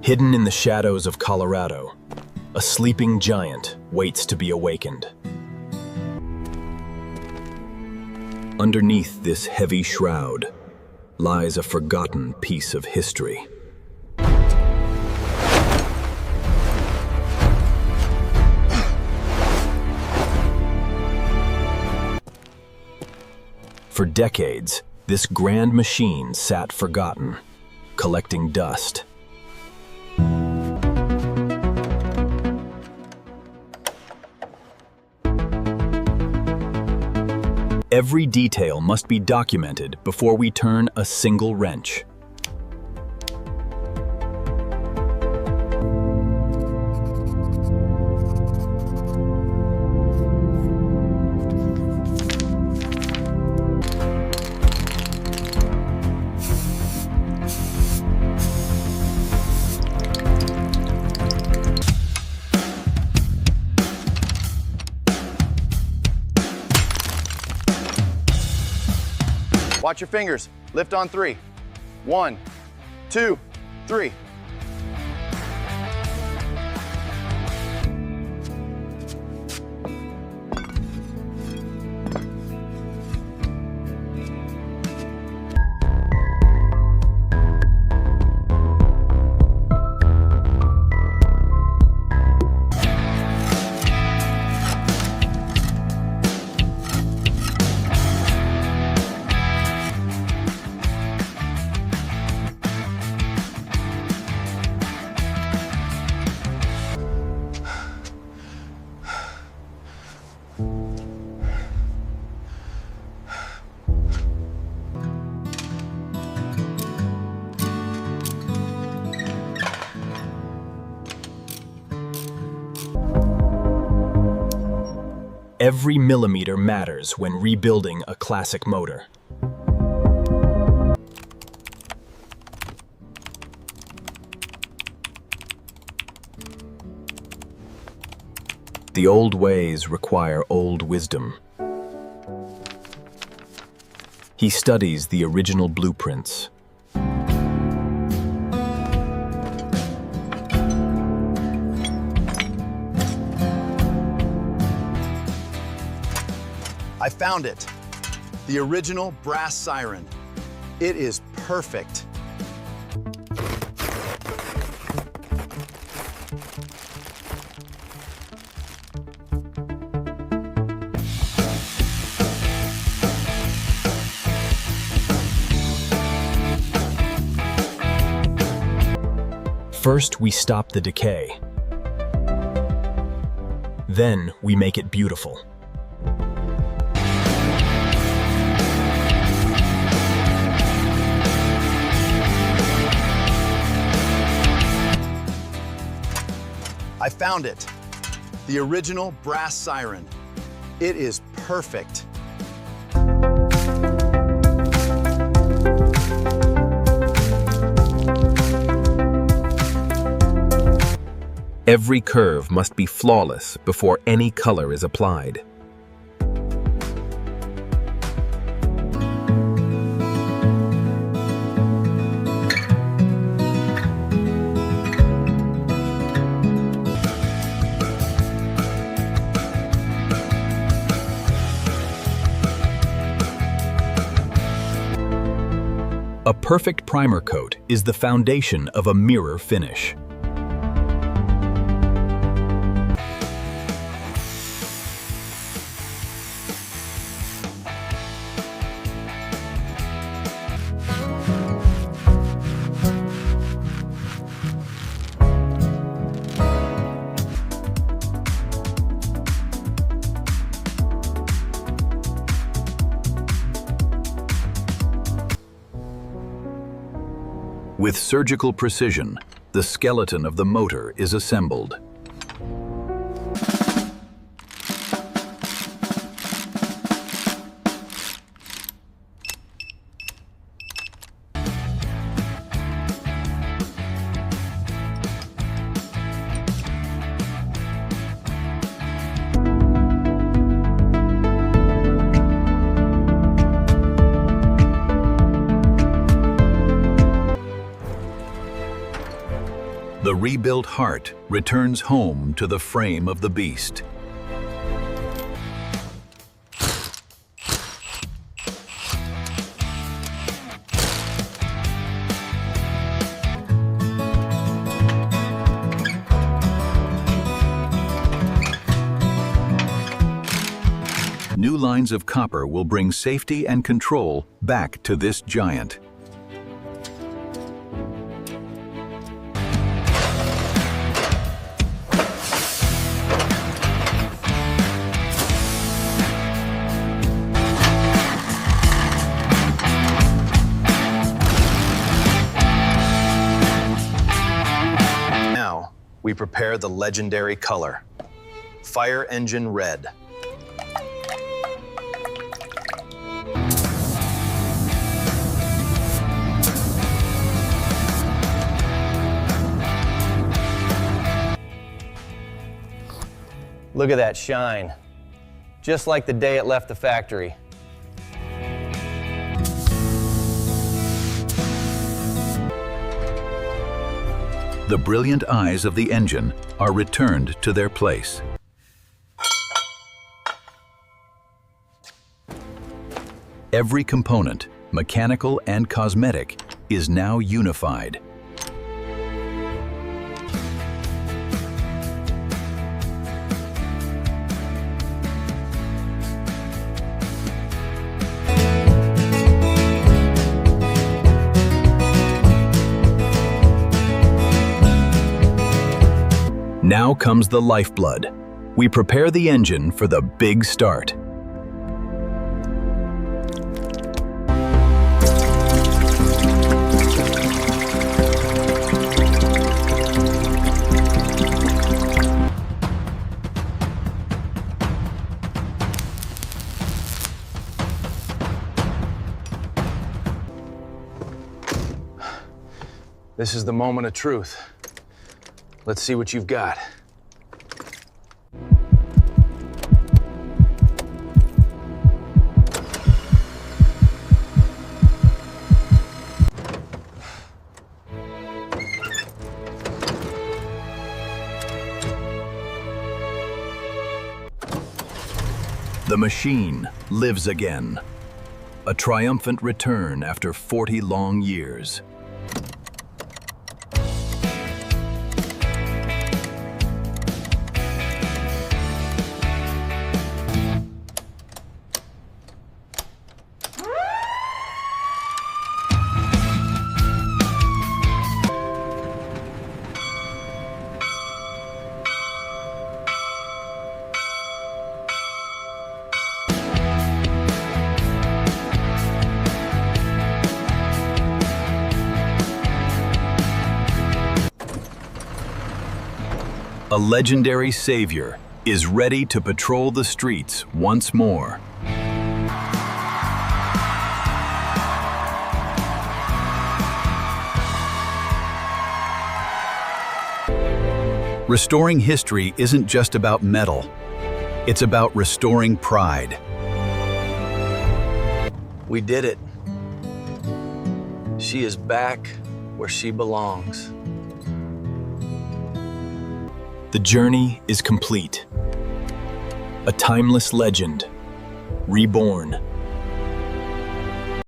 Hidden in the shadows of Colorado, a sleeping giant waits to be awakened. Underneath this heavy shroud lies a forgotten piece of history. For decades, this grand machine sat forgotten, collecting dust. Every detail must be documented before we turn a single wrench. Watch your fingers. Lift on 3. 1, 2, 3. Every millimeter matters when rebuilding a classic motor. The old ways require old wisdom. He studies the original blueprints. I found it. The original brass siren. It is perfect. First, we stop the decay. Then, we make it beautiful. I found it. The original brass siren. It is perfect. Every curve must be flawless before any color is applied. A perfect primer coat is the foundation of a mirror finish. With surgical precision, the skeleton of the motor is assembled. rebuilt heart returns home to the frame of the beast. New lines of copper will bring safety and control back to this giant. Now, we prepare the legendary color, Fire Engine Red. Look at that shine, just like the day it left the factory. The brilliant eyes of the engine are returned to their place. Every component, mechanical and cosmetic, is now unified. Now comes the lifeblood. We prepare the engine for the big start. This is the moment of truth. Let's see what you've got. The machine lives again. A triumphant return after 40 long years. A legendary savior is ready to patrol the streets once more. Restoring history isn't just about metal. It's about restoring pride. We did it. She is back where she belongs. The journey is complete. A timeless legend, reborn.